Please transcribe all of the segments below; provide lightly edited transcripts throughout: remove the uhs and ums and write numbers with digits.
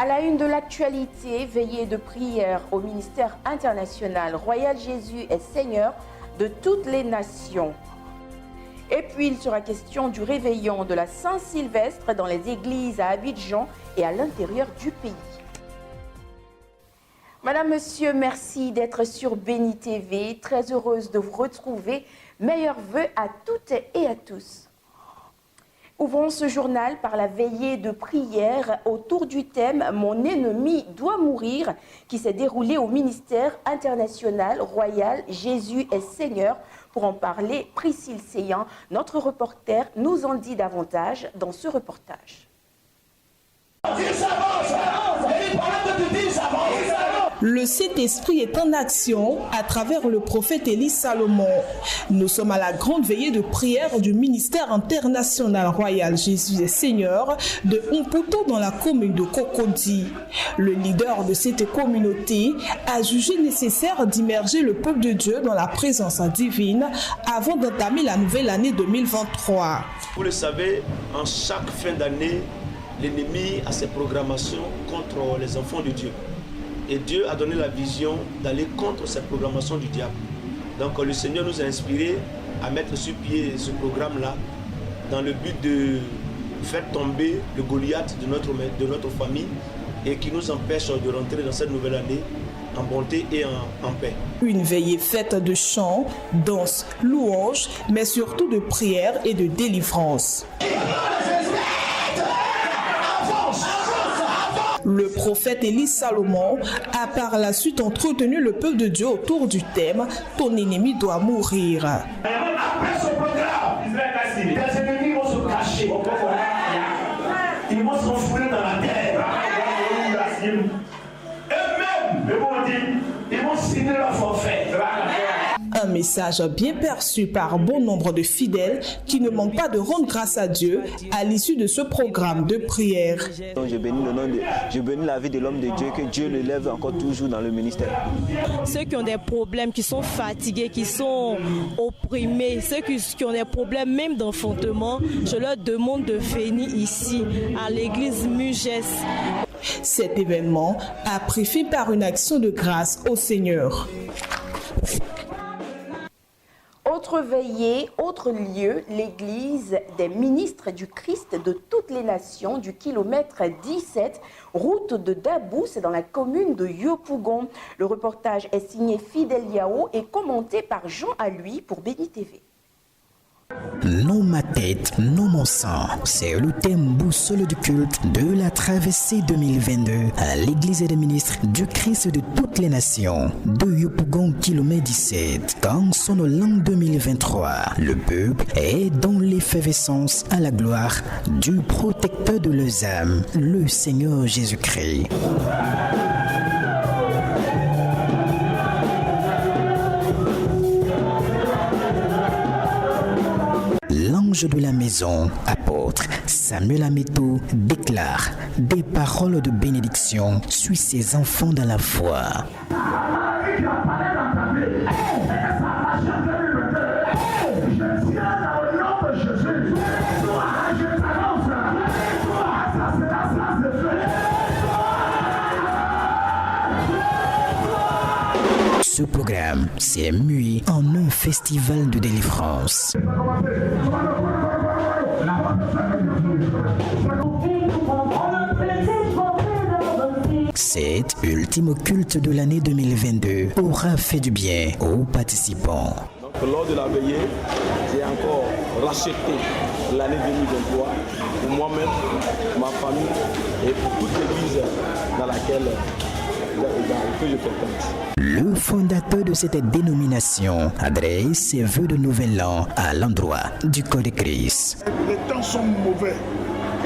À la une de l'actualité, veillée de prière au ministère international Royal Jésus est Seigneur de toutes les nations. Et puis il sera question du réveillon de la Saint-Sylvestre dans les églises à Abidjan et à l'intérieur du pays. Madame, Monsieur, merci d'être sur Béni TV. Très heureuse de vous retrouver. Meilleurs vœux à toutes et à tous. Ouvrons ce journal par la veillée de prière autour du thème « Mon ennemi doit mourir » qui s'est déroulé au ministère international Royal Jésus est Seigneur. Pour en parler, Priscille Seyan, notre reporter, nous en dit davantage dans ce reportage. Le Saint-Esprit est en action à travers le prophète Élie Salomon. Nous sommes à la grande veillée de prière du ministère international Royal Jésus est Seigneur de Umputo dans la commune de Cocody. Le leader de cette communauté a jugé nécessaire d'immerger le peuple de Dieu dans la présence divine avant d'entamer la nouvelle année 2023. Vous le savez, en chaque fin d'année, l'ennemi a ses programmations contre les enfants de Dieu. Et Dieu a donné la vision d'aller contre cette programmation du diable. Donc le Seigneur nous a inspirés à mettre sur pied ce programme-là dans le but de faire tomber le Goliath de notre famille et qui nous empêche de rentrer dans cette nouvelle année en bonté et en paix. Une veillée faite de chants, danses, louanges, mais surtout de prières et de délivrance. Le prophète Élie Salomon a par la suite entretenu le peuple de Dieu autour du thème « Ton ennemi doit mourir ». Après ce programme, les ennemis vont se cacher. Ils vont s'enfouir dans la terre. Eux-mêmes, ils vont signer leur forfait. Un message bien perçu par bon nombre de fidèles qui ne manquent pas de rendre grâce à Dieu à l'issue de ce programme de prière. Je bénis la vie de l'homme de Dieu, que Dieu le lève encore toujours dans le ministère. Ceux qui ont des problèmes, qui sont fatigués, qui sont opprimés, ceux qui ont des problèmes même d'enfantement, je leur demande de venir ici, à l'église Mugès. Cet événement a pris fin par une action de grâce au Seigneur. Autre veillée, autre lieu, l'église des ministres du Christ de toutes les nations du kilomètre 17, route de Dabou, c'est dans la commune de Yopougon. Le reportage est signé Fidel Yao et commenté par Jean Alui pour Béni TV. Non ma tête, non mon sang, c'est le thème boussole du culte de la traversée 2022 à l'église des ministres du Christ de toutes les nations de Yopougon kilomètre 17. Quand sonne l'an 2023, le peuple est dans l'effervescence à la gloire du protecteur de leurs âmes, le Seigneur Jésus-Christ. L'ange de la maison, apôtre Samuel Ameto, déclare des paroles de bénédiction sur ses enfants dans la foi. Ce programme s'est mué en un festival de délivrance. Cet ultime culte de l'année 2022 aura fait du bien aux participants. Donc, lors de la veillée, j'ai encore racheté l'année 2023 pour moi-même, ma famille et pour toute l'église dans laquelle je fréquente. Le fondateur de cette dénomination adresse ses vœux de nouvel an à l'endroit du corps de Christ. Les temps sont mauvais,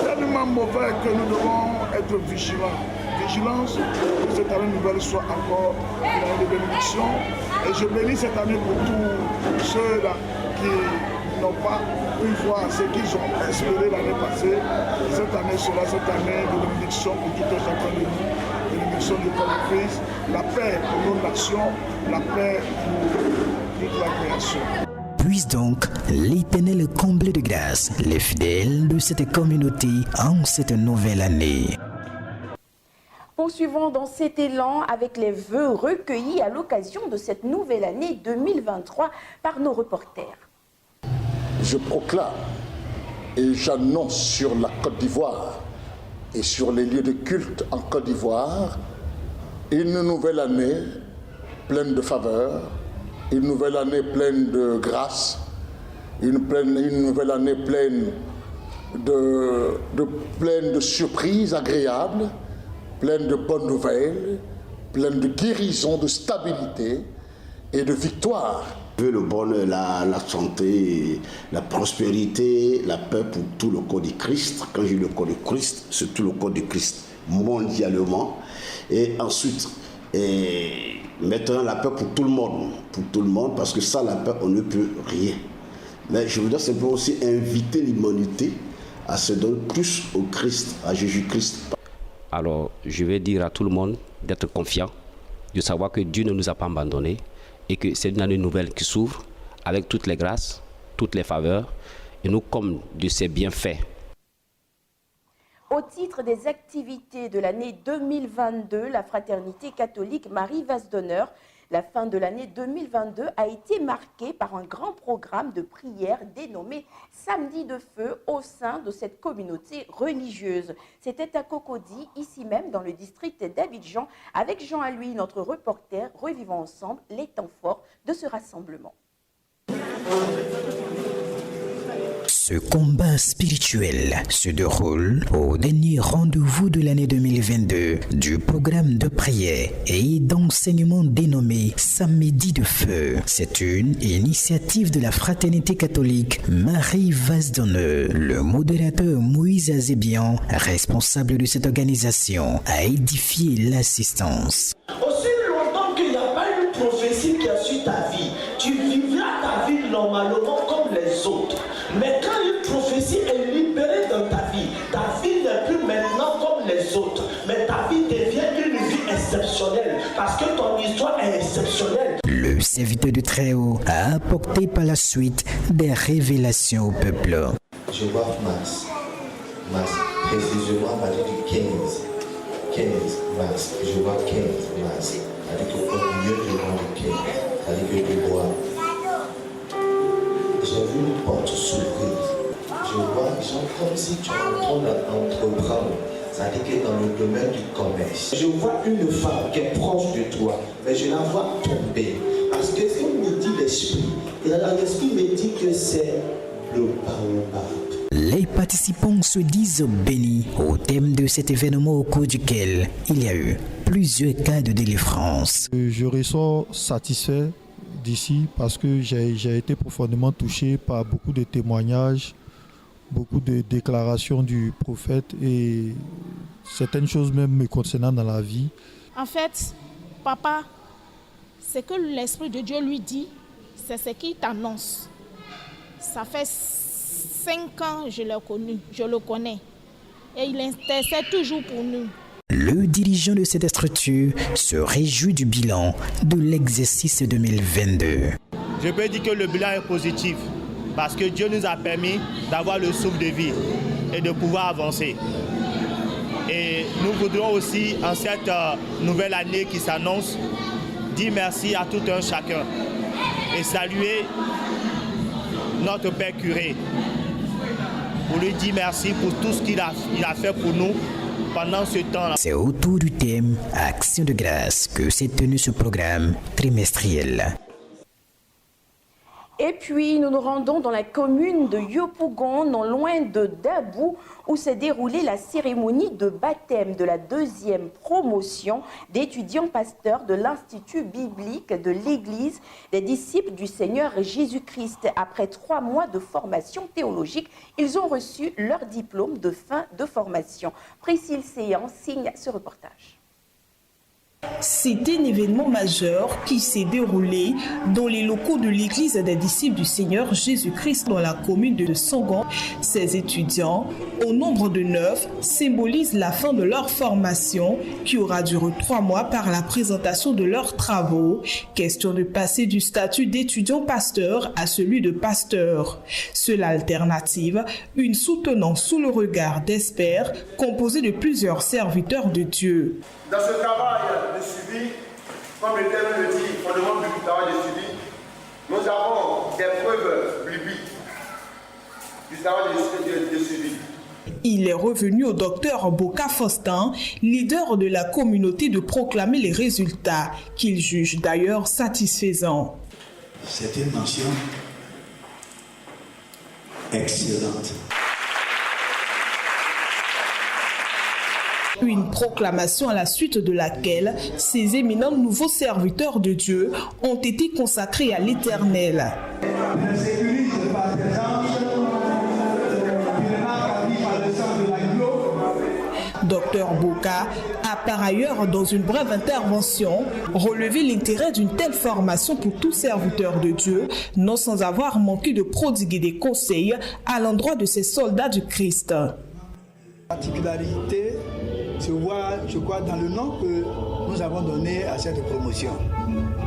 tellement mauvais que nous devons être vigilants. Vigilance, que cette année nouvelle soit encore une année de bénédiction. Et je bénis cette année pour tous ceux-là qui n'ont pas pu voir ce qu'ils ont espéré l'année passée. Cette année sera cette année de bénédiction pour tout un chacun de nous. Bénédiction du corps de Christ, la paix pour nos nations, la paix pour toute la création. Puisse donc l'Éternel combler de grâce les fidèles de cette communauté en cette nouvelle année. Poursuivons dans cet élan avec les vœux recueillis à l'occasion de cette nouvelle année 2023 par nos reporters. Je proclame et j'annonce sur la Côte d'Ivoire et sur les lieux de culte en Côte d'Ivoire une nouvelle année pleine de faveurs, une nouvelle année pleine de grâce, une nouvelle année pleine de surprises agréables, pleine de bonnes nouvelles, pleine de guérison, de stabilité et de victoire. Je veux le bonheur, la santé, la prospérité, la paix pour tout le corps du Christ. Quand je dis le corps du Christ, c'est tout le corps du Christ mondialement. Et ensuite, maintenant la paix pour tout le monde, parce que sans la paix, on ne peut rien. Mais je voudrais simplement aussi inviter l'humanité à se donner plus au Christ, à Jésus-Christ. Alors, je vais dire à tout le monde d'être confiant, de savoir que Dieu ne nous a pas abandonnés et que c'est une année nouvelle qui s'ouvre avec toutes les grâces, toutes les faveurs, et nous, comme de ses bienfaits. Au titre des activités de l'année 2022, la fraternité catholique Marie Vase d'Honneur, la fin de l'année 2022 a été marquée par un grand programme de prière dénommé Samedi de Feu au sein de cette communauté religieuse. C'était à Cocody, ici même dans le district d'Abidjan, avec Jean Aloui, notre reporter. Revivons ensemble les temps forts de ce rassemblement. Ce combat spirituel se déroule au dernier rendez-vous de l'année 2022 du programme de prière et d'enseignement dénommé Samedi de Feu. C'est une initiative de la fraternité catholique Marie Vase d'Honneur. Le modérateur Moïse Azébian, responsable de cette organisation, a édifié l'assistance. Aussi longtemps qu'il n'y a pas une prophétie qui a su ta vie, tu vivras ta vie normalement comme les autres. Mais quand une prophétie est libérée dans ta vie n'est plus maintenant comme les autres, mais ta vie devient une vie exceptionnelle parce que ton histoire est exceptionnelle. Le serviteur du Très-Haut a apporté par la suite des révélations au peuple. Je vois Mars, précisément à du 15 Mars, je vois 15 Mars, avec au milieu du mois de 15, avec du bois. J'ai vu une porte s'ouvrir. Je vois les gens comme si tu es en train d'entreprendre. Ça dit que dans le domaine du commerce. Je vois une femme qui est proche de toi, mais je la vois tomber. Parce que ce qu'on me dit l'esprit, et alors l'esprit me dit que c'est le baobab. Les participants se disent bénis au thème de cet événement au cours duquel il y a eu plusieurs cas de délivrance. Je ressors satisfait d'ici parce que j'ai été profondément touché par beaucoup de témoignages, beaucoup de déclarations du prophète et certaines choses même me concernant dans la vie. En fait, papa, ce que l'Esprit de Dieu lui dit, c'est ce qu'il t'annonce. Ça fait 5 ans que je l'ai connu, je le connais et il intercède toujours pour nous. Le dirigeant de cette structure se réjouit du bilan de l'exercice 2022. Je peux dire que le bilan est positif parce que Dieu nous a permis d'avoir le souffle de vie et de pouvoir avancer. Et nous voudrons aussi, en cette nouvelle année qui s'annonce, dire merci à tout un chacun et saluer notre Père curé pour lui dire merci pour tout ce qu'il a fait pour nous pendant ce temps-là. C'est autour du thème Action de grâce que s'est tenu ce programme trimestriel. Et puis, nous nous rendons dans la commune de Yopougon, non loin de Dabou, où s'est déroulée la cérémonie de baptême de la 2e promotion d'étudiants pasteurs de l'Institut biblique de l'Église des disciples du Seigneur Jésus-Christ. Après 3 mois de formation théologique, ils ont reçu leur diplôme de fin de formation. Priscille Séan signe ce reportage. C'était un événement majeur qui s'est déroulé dans les locaux de l'église des disciples du Seigneur Jésus-Christ dans la commune de Songon. Ces étudiants, au nombre de 9, symbolisent la fin de leur formation qui aura duré 3 mois par la présentation de leurs travaux. Question de passer du statut d'étudiant pasteur à celui de pasteur. Seule alternative, une soutenance sous le regard d'experts composée de plusieurs serviteurs de Dieu. Dans ce travail de suivi, comme le terme le dit, fondement du travail de suivi, nous avons des preuves bibliques du travail de suivi. Il est revenu au docteur Boka Faustin, leader de la communauté, de proclamer les résultats, qu'il juge d'ailleurs satisfaisants. C'est une mention excellente. Une proclamation à la suite de laquelle ces éminents nouveaux serviteurs de Dieu ont été consacrés à l'Éternel. Docteur Boka a par ailleurs, dans une brève intervention, relevé l'intérêt d'une telle formation pour tout serviteur de Dieu, non sans avoir manqué de prodiguer des conseils à l'endroit de ces soldats du Christ. La particularité se voit, je crois, dans le nom que nous avons donné à cette promotion.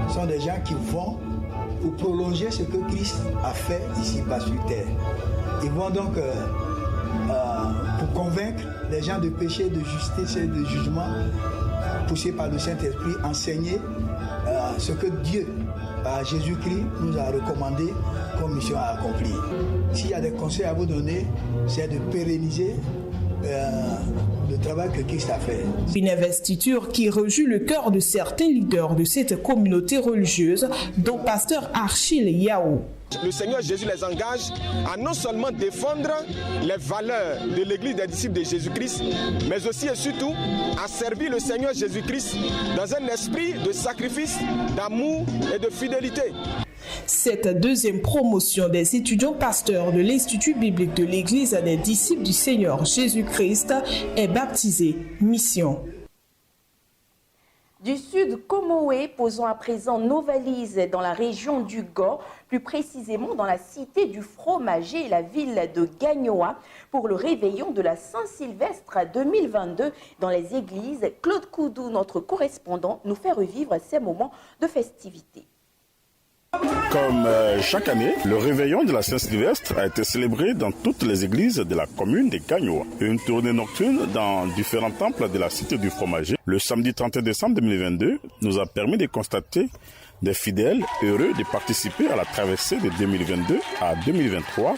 Ce sont des gens qui vont pour prolonger ce que Christ a fait ici-bas sur terre. Ils vont donc pour convaincre les gens de péché, de justice et de jugement, poussés par le Saint-Esprit, enseigner ce que Dieu, par Jésus-Christ, nous a recommandé comme mission à accomplir. S'il y a des conseils à vous donner, c'est de pérenniser le travail que Christ a fait. Une investiture qui réjouit le cœur de certains leaders de cette communauté religieuse, dont pasteur Achille Yao. Le Seigneur Jésus les engage à non seulement défendre les valeurs de l'Église des disciples de Jésus-Christ, mais aussi et surtout à servir le Seigneur Jésus-Christ dans un esprit de sacrifice, d'amour et de fidélité. Cette deuxième promotion des étudiants pasteurs de l'Institut biblique de l'Église des disciples du Seigneur Jésus-Christ est baptisée Mission. Du sud Comoé, posons à présent nos valises dans la région du Gor, plus précisément dans la cité du Fromager et la ville de Gagnoa, pour le réveillon de la Saint-Sylvestre 2022 dans les églises. Claude Koudou, notre correspondant, nous fait revivre ces moments de festivité. Comme chaque année, le réveillon de la Saint-Sylvestre a été célébré dans toutes les églises de la commune de Gagnoa. Une tournée nocturne dans différents temples de la cité du Fromager, le samedi 31 décembre 2022, nous a permis de constater des fidèles heureux de participer à la traversée de 2022 à 2023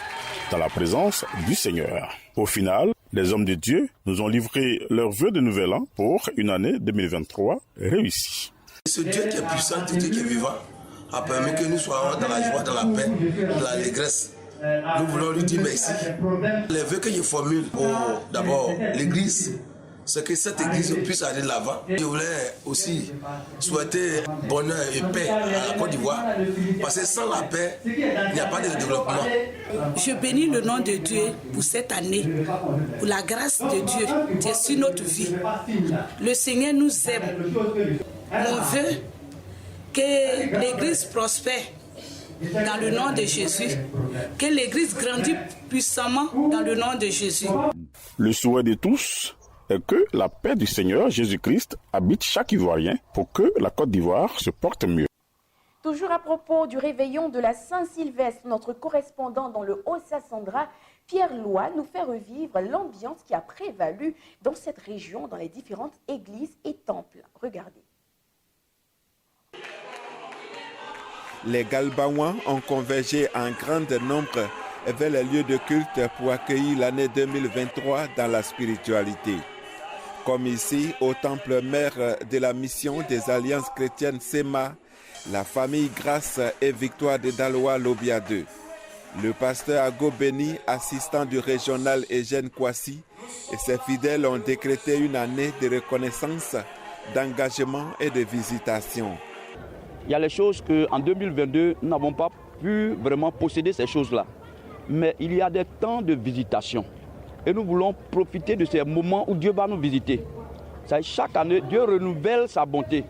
dans la présence du Seigneur. Au final, les hommes de Dieu nous ont livré leurs vœux de nouvel an pour une année 2023 réussie. Ce Dieu qui est puissant, ce Dieu qui est vivant, a permis que nous soyons dans la joie, dans la paix, dans l'allégresse. Nous voulons lui dire merci. Les vœux que je formule pour d'abord l'Église, c'est que cette Église puisse aller de l'avant. Je voulais aussi souhaiter bonheur et paix à la Côte d'Ivoire, parce que sans la paix, il n'y a pas de développement. Je bénis le nom de Dieu pour cette année, pour la grâce de Dieu qui est sur notre vie. Le Seigneur nous aime. Mon vœu, que l'Église prospère dans le nom de Jésus, que l'Église grandisse puissamment dans le nom de Jésus. Le souhait de tous est que la paix du Seigneur Jésus-Christ habite chaque Ivoirien pour que la Côte d'Ivoire se porte mieux. Toujours à propos du réveillon de la Saint-Sylvestre, notre correspondant dans le Haut-Sassandra, Pierre Loy, nous fait revivre l'ambiance qui a prévalu dans cette région, dans les différentes églises et temples. Regardez. Les Galbaouans ont convergé en grand nombre vers les lieux de culte pour accueillir l'année 2023 dans la spiritualité. Comme ici, au temple mère de la mission des Alliances chrétiennes SEMA, la famille Grâce et Victoire de Daloa Lobia 2. Le pasteur Ago Beni, assistant du régional Eugène Kwasi, et ses fidèles ont décrété une année de reconnaissance, d'engagement et de visitation. Il y a les choses qu'en 2022, nous n'avons pas pu vraiment posséder ces choses-là. Mais il y a des temps de visitation. Et nous voulons profiter de ces moments où Dieu va nous visiter. Chaque année, Dieu renouvelle sa bonté.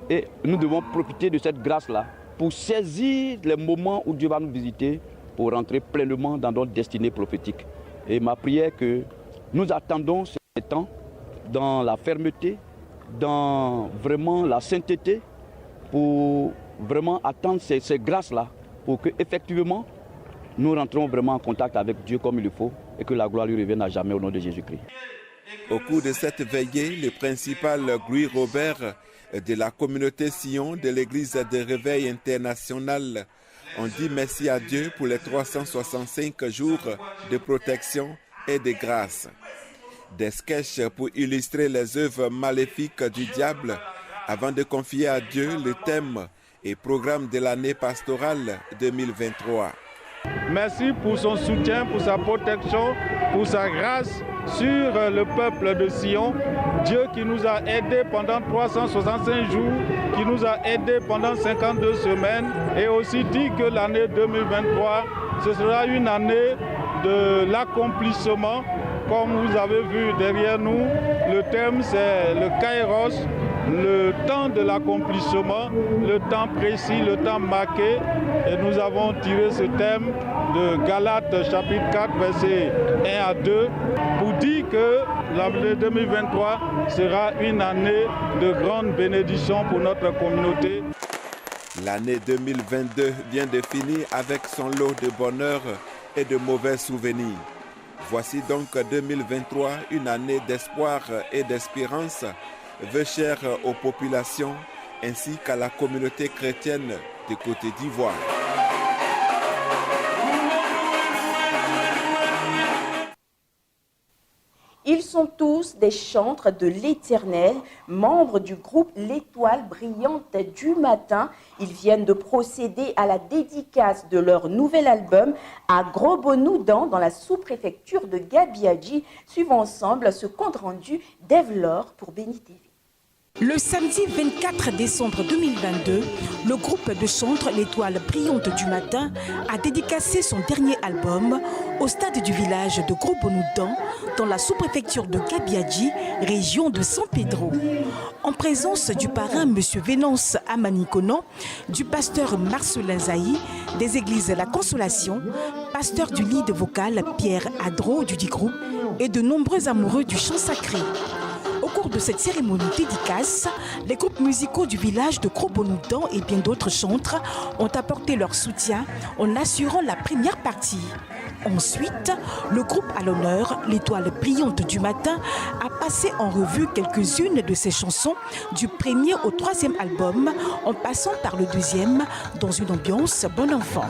Et nous devons profiter de cette grâce-là pour saisir les moments où Dieu va nous visiter pour rentrer pleinement dans notre destinée prophétique. Et ma prière est que nous attendons ce temps dans la fermeté, dans vraiment la sainteté, pour vraiment attendre ces grâces-là, pour qu'effectivement, nous rentrons vraiment en contact avec Dieu comme il le faut et que la gloire lui revienne à jamais au nom de Jésus-Christ. Au cours de cette veillée, le principal Louis Robert de la communauté Sion de l'église de Réveil international ont dit merci à Dieu pour les 365 jours de protection et de grâce. Des sketchs pour illustrer les œuvres maléfiques du diable avant de confier à Dieu le thème et programme de l'année pastorale 2023. Merci pour son soutien, pour sa protection, pour sa grâce sur le peuple de Sion. Dieu qui nous a aidés pendant 365 jours, qui nous a aidés pendant 52 semaines et aussi dit que l'année 2023, ce sera une année de l'accomplissement. Comme vous avez vu derrière nous, le thème c'est le Kairos, le temps de l'accomplissement, le temps précis, le temps marqué. Et nous avons tiré ce thème de Galates chapitre 4, versets 1 à 2, pour dire que l'année 2023 sera une année de grande bénédiction pour notre communauté. L'année 2022 vient de finir avec son lot de bonheur et de mauvais souvenirs. Voici donc 2023, une année d'espoir et d'espérance, veut chère aux populations ainsi qu'à la communauté chrétienne de Côte d'Ivoire. Ils sont tous des chantres de l'Éternel, membres du groupe L'Étoile brillante du matin. Ils viennent de procéder à la dédicace de leur nouvel album à Gros-Bonoudan dans la sous-préfecture de Gabiadji. Suivons ensemble ce compte rendu d'Evlore pour Béni TV. Le samedi 24 décembre 2022, le groupe de chantres L'Étoile brillante du matin a dédicacé son dernier album au stade du village de Gros-Bonoudan dans la sous-préfecture de Gabiadji, région de San Pedro. En présence du parrain M. Vénance Amanikono, du pasteur Marcelin Zaï, des églises La Consolation, pasteur du lead vocal Pierre Adro du dit groupe et de nombreux amoureux du chant sacré. Au cours de cette cérémonie dédicace, les groupes musicaux du village de Gros-Bonoudan et bien d'autres chantres ont apporté leur soutien en assurant la première partie. Ensuite, le groupe à l'honneur, L'Étoile brillante du matin, a passé en revue quelques-unes de ses chansons du premier au troisième album, en passant par le deuxième, dans une ambiance bon enfant.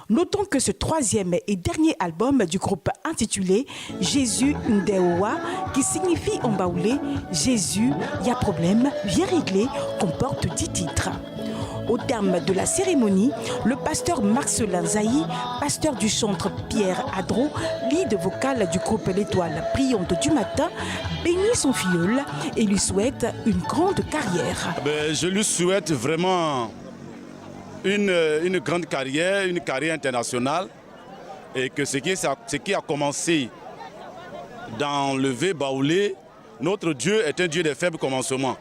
Notons que ce troisième et dernier album du groupe intitulé Jésus Ndeowa, qui signifie en baoulé Jésus, y a problème, viens régler, comporte 10 titres. Au terme de la cérémonie, le pasteur Marcelin Zaï, pasteur du chantre Pierre Adro, lead vocal du groupe L'Étoile brillante du matin, bénit son filleul et lui souhaite une grande carrière. Je lui souhaite vraiment une grande carrière, une carrière internationale, et que ce qui a commencé dans le V baoulé, notre Dieu est un Dieu des faibles commencements.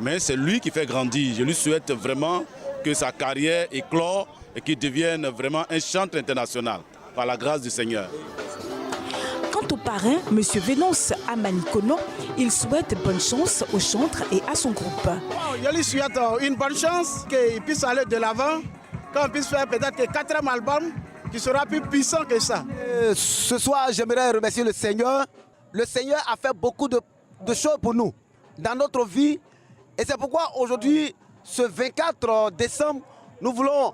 Mais c'est lui qui fait grandir. Je lui souhaite vraiment que sa carrière éclore et qu'il devienne vraiment un chantre international, par la grâce du Seigneur. Quant au parrain, M. Vénance Amanikono, il souhaite bonne chance au chantre et à son groupe. Je lui souhaite une bonne chance, qu'il puisse aller de l'avant, qu'on puisse faire peut-être le 4e album qui sera plus puissant que ça. Ce soir, j'aimerais remercier le Seigneur. Le Seigneur a fait beaucoup de choses pour nous dans notre vie. Et c'est pourquoi aujourd'hui, ce 24 décembre, nous voulons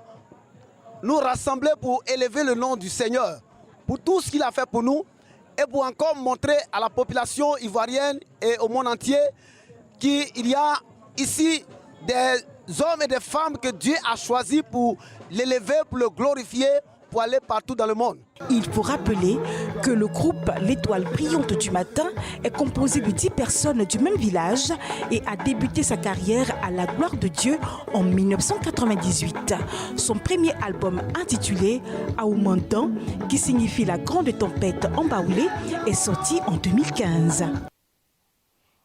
nous rassembler pour élever le nom du Seigneur, pour tout ce qu'il a fait pour nous et pour encore montrer à la population ivoirienne et au monde entier qu'il y a ici des hommes et des femmes que Dieu a choisis pour l'élever, pour le glorifier, pour aller partout dans le monde. Il faut rappeler que le groupe L'Étoile brillante du matin est composé de 10 personnes du même village et a débuté sa carrière à la gloire de Dieu en 1998. Son premier album intitulé Aoumandan, qui signifie la grande tempête en baoulé, est sorti en 2015.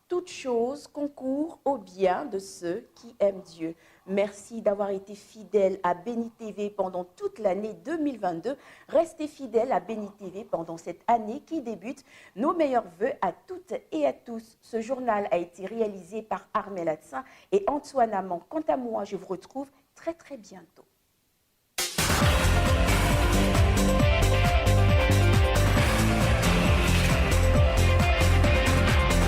Toute chose concourt au bien de ceux qui aiment Dieu. Merci d'avoir été fidèle à Béni TV pendant toute l'année 2022. Restez fidèles à Béni TV pendant cette année qui débute. Nos meilleurs vœux à toutes et à tous. Ce journal a été réalisé par Armel Atsin et Antoine Amand. Quant à moi, je vous retrouve très bientôt.